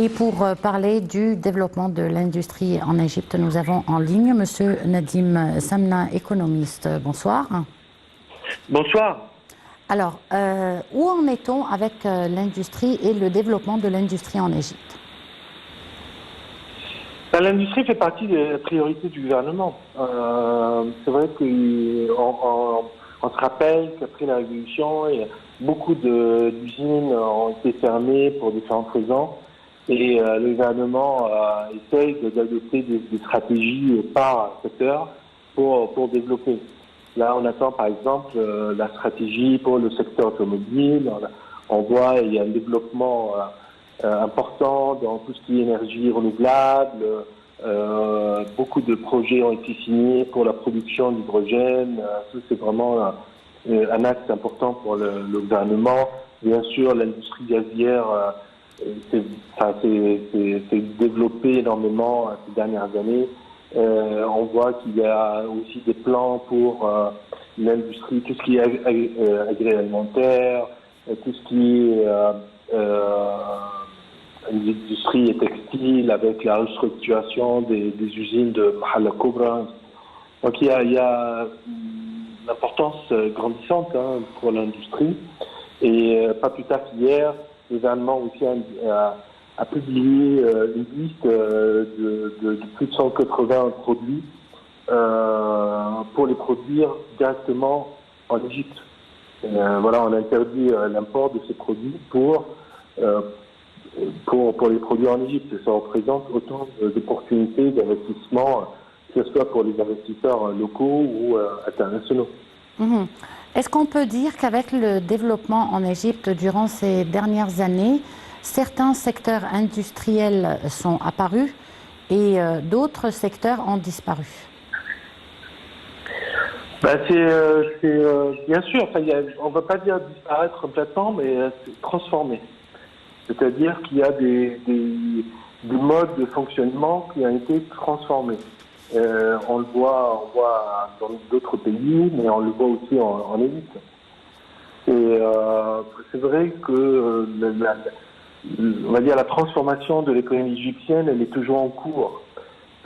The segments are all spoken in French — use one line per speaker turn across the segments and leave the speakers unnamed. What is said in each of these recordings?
Et pour parler du développement de l'industrie en Égypte, nous avons en ligne Monsieur Nadim Samna, économiste. Bonsoir.
Bonsoir.
Alors, où en est-on avec l'industrie et le développement de l'industrie en Égypte?
L'industrie fait partie des priorités du gouvernement. C'est vrai qu'on se rappelle qu'après la Révolution, beaucoup d'usines ont été fermées pour différentes raisons. Et le gouvernement essaye d'adopter des stratégies par secteur pour développer. Là, on attend par exemple la stratégie pour le secteur automobile. On voit qu'il y a un développement important dans tout ce qui est énergie renouvelable. Beaucoup de projets ont été signés pour la production d'hydrogène. C'est vraiment un axe important pour le gouvernement. Bien sûr, l'industrie gazière s'est développée énormément ces dernières années. On voit qu'il y a aussi des plans pour l'industrie, tout ce qui est agroalimentaire, tout ce qui est l'industrie et textile, avec la restructuration des usines de Mahal Kobra. Donc il y a une importance grandissante pour l'industrie. Et pas plus tard qu'hier, le gouvernement aussi a publié une liste de plus de 180 produits pour les produire directement en Égypte. Voilà, on a interdit l'import de ces produits pour les produits en Égypte. Ça représente autant d'opportunités d'investissement, que ce soit pour les investisseurs locaux ou internationaux.
Mmh. Est-ce qu'on peut dire qu'avec le développement en Égypte durant ces dernières années, certains secteurs industriels sont apparus et d'autres secteurs ont disparu?
Bien sûr, on ne va pas dire disparaître complètement, mais transformer. C'est-à-dire qu'il y a des modes de fonctionnement qui ont été transformés. On le voit dans d'autres pays, mais on le voit aussi en Égypte. Et c'est vrai que on va dire la transformation de l'économie égyptienne, elle est toujours en cours.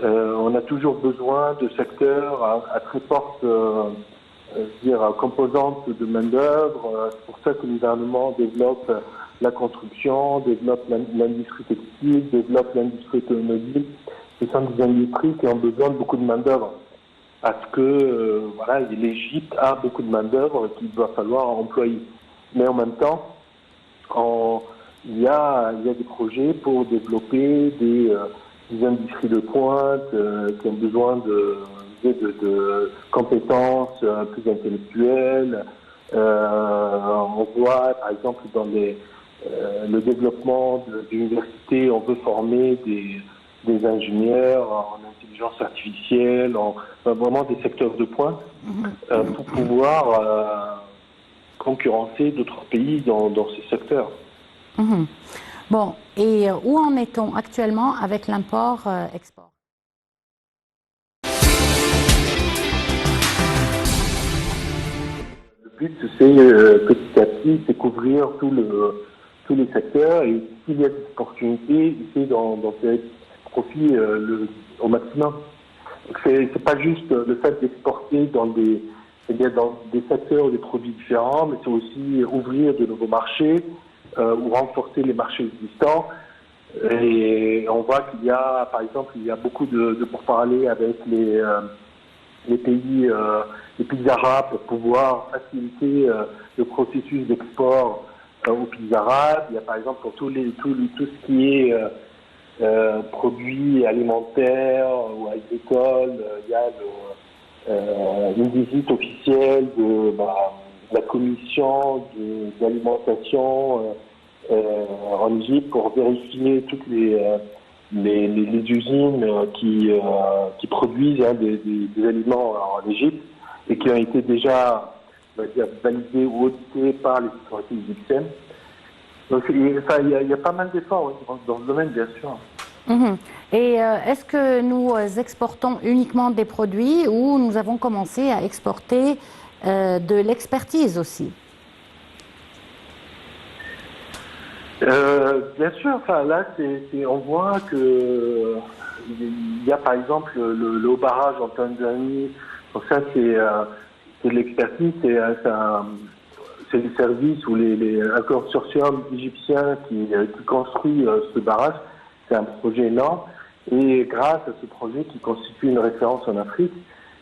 On a toujours besoin de secteurs à très forte composante de main-d'œuvre. C'est pour ça que le gouvernement développe la construction, développe l'industrie textile, développe l'industrie automobile. Ce sont des industries qui ont besoin de beaucoup de main-d'œuvre. Parce que l'Égypte a beaucoup de main-d'œuvre qu'il va falloir employer. Mais en même temps, il y a des projets pour développer des industries de pointe qui ont besoin de compétences plus intellectuelles. On voit, par exemple, dans le développement de l'université, on veut former des ingénieurs en intelligence artificielle, vraiment des secteurs de pointe, pour pouvoir concurrencer d'autres pays dans ces secteurs.
Mmh. Bon, et où en est-on actuellement avec l'import-export?
Le but, c'est petit à petit, c'est couvrir tous les secteurs, et s'il y a des opportunités, essayer d'en faire profit au maximum. Donc c'est pas juste le fait d'exporter dans des secteurs ou des produits différents, mais c'est aussi ouvrir de nouveaux marchés ou renforcer les marchés existants. Et on voit qu'il y a, par exemple, beaucoup de pourparlers avec les pays arabes pour pouvoir faciliter le processus d'export aux pays arabes. Il y a par exemple pour tout ce qui est produits alimentaires ou agricoles, il y a une visite officielle de la commission d'alimentation en Égypte pour vérifier toutes les usines qui produisent des aliments en Égypte et qui ont été déjà validés ou audités par les autorités égyptiennes. Donc il y a pas mal d'efforts dans ce domaine, bien sûr.
Mmh. Et est-ce que nous exportons uniquement des produits ou nous avons commencé à exporter de l'expertise aussi?
Bien sûr, enfin là, on voit que il y a par exemple le haut barrage en Tanzanie. Donc ça, c'est de l'expertise, c'est les services ou un consortium égyptien qui construit ce barrage. C'est un projet énorme. Et grâce à ce projet qui constitue une référence en Afrique,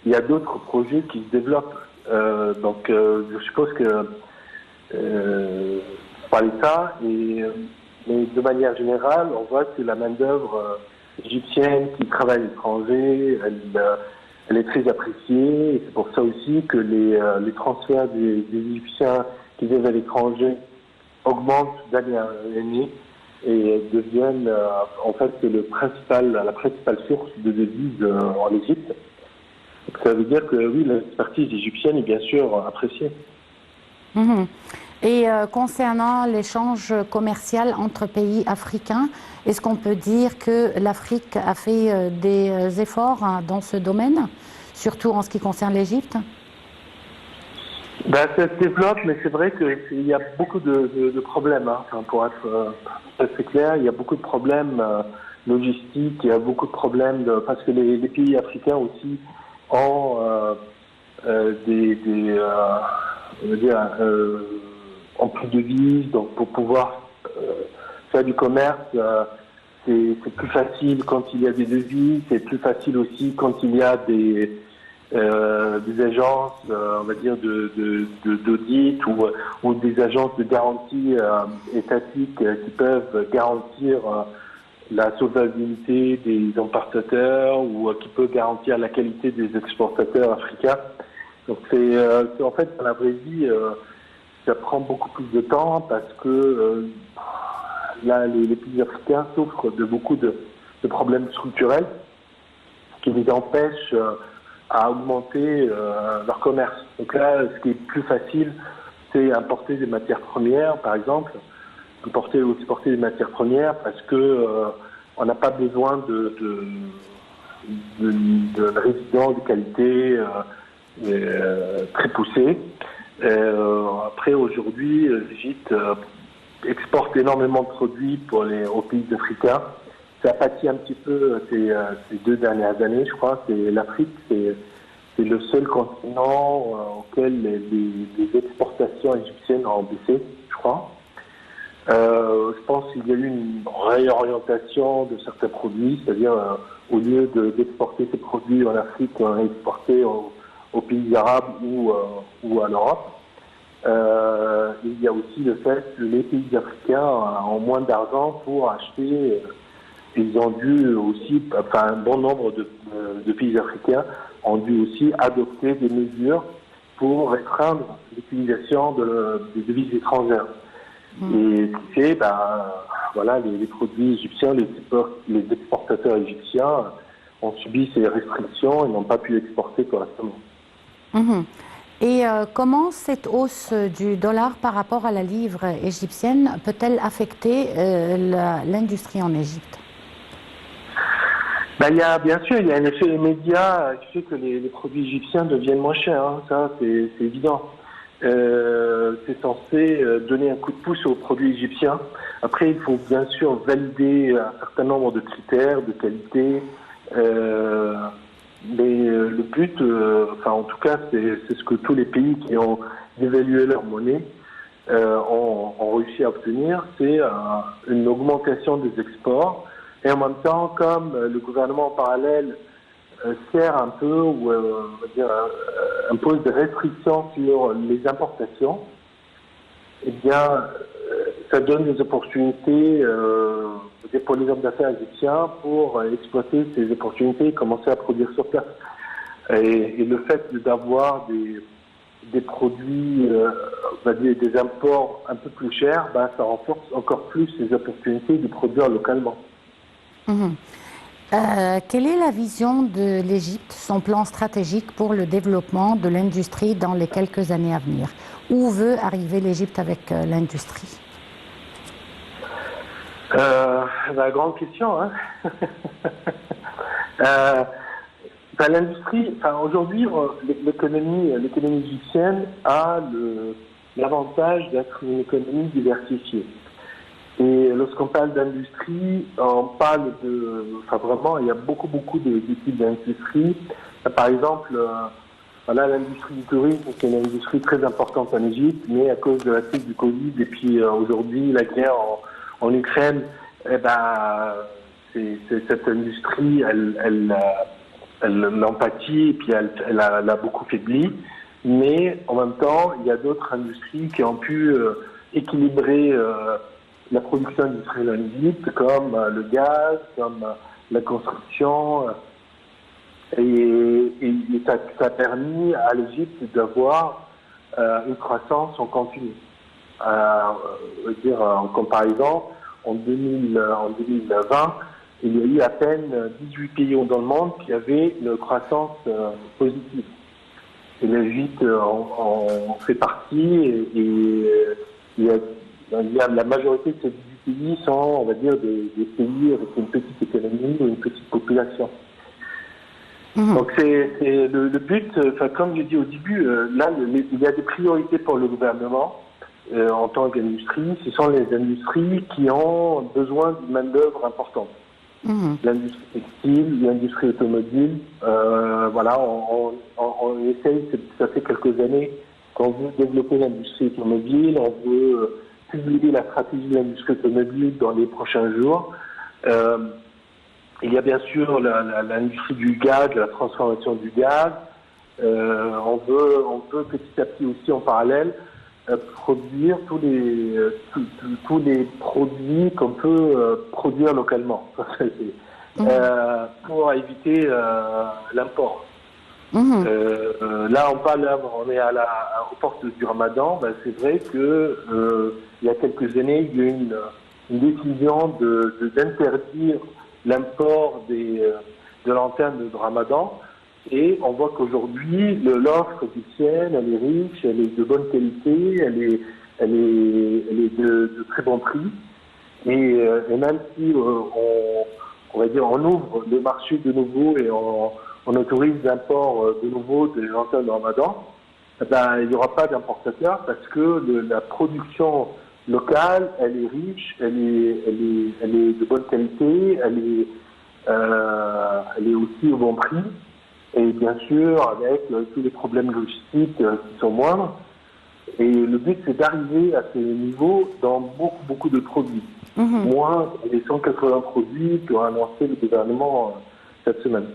il y a d'autres projets qui se développent. Je suppose que par l'État mais de manière générale, on voit que la main-d'œuvre égyptienne qui travaille à l'étranger, elle est très appréciée. Et c'est pour ça aussi que les transferts des Égyptiens qui vivent à l'étranger augmentent d'année à année et deviennent en fait la principale source de devises en Égypte. Donc ça veut dire que oui, l'expertise égyptienne est bien sûr appréciée.
Mhm. Et concernant l'échange commercial entre pays africains, est-ce qu'on peut dire que l'Afrique a fait des efforts dans ce domaine, surtout en ce qui concerne l'Égypte?
Ça se développe, mais c'est vrai qu'il y a beaucoup de problèmes. Enfin, pour être assez clair, il y a beaucoup de problèmes logistiques, il y a beaucoup de problèmes parce que les pays africains aussi ont on va dire, en plus de devises, donc pour pouvoir faire du commerce, c'est plus facile quand il y a des devises, c'est plus facile aussi quand il y a des agences, on va dire, d'audit ou des agences de garantie étatiques qui peuvent garantir la solvabilité des importateurs ou qui peut garantir la qualité des exportateurs africains. Donc c'est en fait, dans la vraie vie, ça prend beaucoup plus de temps parce que là, les pays africains souffrent de beaucoup de problèmes structurels qui les empêchent à augmenter leur commerce. Donc là, ce qui est plus facile, c'est importer des matières premières, par exemple, importer ou exporter des matières premières parce que on n'a pas besoin de résidents de qualité très poussés. Après, aujourd'hui, l'Égypte exporte énormément de produits aux pays africains. Ça a pâti un petit peu ces 2 dernières années, je crois. L'Afrique, c'est le seul continent auquel les exportations égyptiennes ont baissé, je crois. Je pense qu'il y a eu une réorientation de certains produits, c'est-à-dire au lieu d'exporter ces produits en Afrique, on a exporté aux pays arabes ou à l'Europe. Il y a aussi le fait que les pays africains ont moins d'argent pour acheter. Ils ont dû aussi, enfin un bon nombre de pays africains ont dû aussi adopter des mesures pour restreindre l'utilisation des devises étrangères. Et ce qui fait, voilà, les produits égyptiens, les exportateurs égyptiens ont subi ces restrictions et n'ont pas pu exporter correctement.
Et comment cette hausse du dollar par rapport à la livre égyptienne peut-elle affecter l'industrie en Égypte?
Bien sûr, il y a un effet immédiat qui fait que les produits égyptiens deviennent moins chers. Ça, c'est évident. C'est censé donner un coup de pouce aux produits égyptiens. Après, il faut bien sûr valider un certain nombre de critères de qualité. Mais le but, en tout cas, c'est ce que tous les pays qui ont dévalué leur monnaie ont réussi à obtenir, c'est une augmentation des exports. Et en même temps, comme le gouvernement en parallèle sert un peu, ou on va dire, impose des restrictions sur les importations, eh bien, ça donne des opportunités pour les hommes d'affaires égyptiens pour exploiter ces opportunités et commencer à produire sur place. Et le fait d'avoir des produits, on va dire, des imports un peu plus chers, ça renforce encore plus les opportunités de produire localement.
Quelle est la vision de l'Égypte, son plan stratégique pour le développement de l'industrie dans les quelques années à venir? Où veut arriver l'Égypte avec l'industrie?
Grande question. L'industrie, aujourd'hui, l'économie égyptienne a l'avantage d'être une économie diversifiée. Et lorsqu'on parle d'industrie, on parle enfin vraiment, il y a beaucoup de types d'industrie. Par exemple, voilà, l'industrie du tourisme, c'est une industrie très importante en Égypte, mais à cause de la crise du Covid et puis aujourd'hui la guerre en Ukraine, eh ben, cette industrie, elle l'empathie et puis elle a beaucoup faibli. Mais en même temps, il y a d'autres industries qui ont pu équilibrer la production industrielle en Égypte, comme le gaz, comme la construction. Et ça a permis à l'Égypte d'avoir une croissance en continu. En comparaison, en 2020, il y a eu à peine 18 pays dans le monde qui avaient une croissance positive. Et l'Égypte en fait partie, et la majorité de ces 18 pays sont, on va dire, des pays avec une petite économie ou une petite population. Donc c'est le but, comme je dis au début, là il y a des priorités pour le gouvernement en tant qu'industrie. Ce sont les industries qui ont besoin d'une main-d'œuvre importante. L'industrie textile, l'industrie automobile, voilà, on essaye, ça fait quelques années qu'on veut développer l'industrie automobile, on veut publier la stratégie de l'industrie automobile dans les prochains jours. Il y a bien sûr l'industrie du gaz, la transformation du gaz. On veut petit à petit aussi en parallèle produire tous les produits qu'on peut produire localement pour éviter l'import. Là, on est aux portes du Ramadan. Ben, c'est vrai que il y a quelques années, il y a eu une décision d'interdire l'import de lanternes de Ramadan, et on voit qu'aujourd'hui l'offre officielle, elle est riche, elle est de bonne qualité, elle est de très bon prix, et même si on va dire on ouvre le marché de nouveau et on autorise l'import de nouveau des lanternes de Ramadan, ben, il n'y aura pas d'importateurs parce que la production locale, elle est riche, elle est de bonne qualité, elle est aussi au bon prix, et bien sûr avec tous les problèmes logistiques qui sont moindres. Et le but, c'est d'arriver à ce niveau dans beaucoup de produits. Moins les 180 produits qu'a annoncé le gouvernement cette semaine.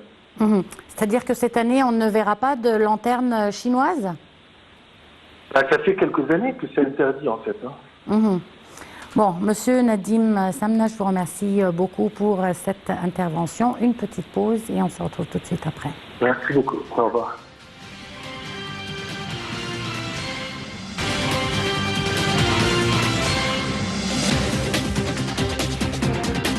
C'est-à-dire que cette année, on ne verra pas de lanternes chinoises?
Ben, ça fait quelques années que c'est interdit en fait.
Bon, Monsieur Nadim Samna, je vous remercie beaucoup pour cette intervention. Une petite pause et on se retrouve tout de suite après.
Merci beaucoup. Au revoir.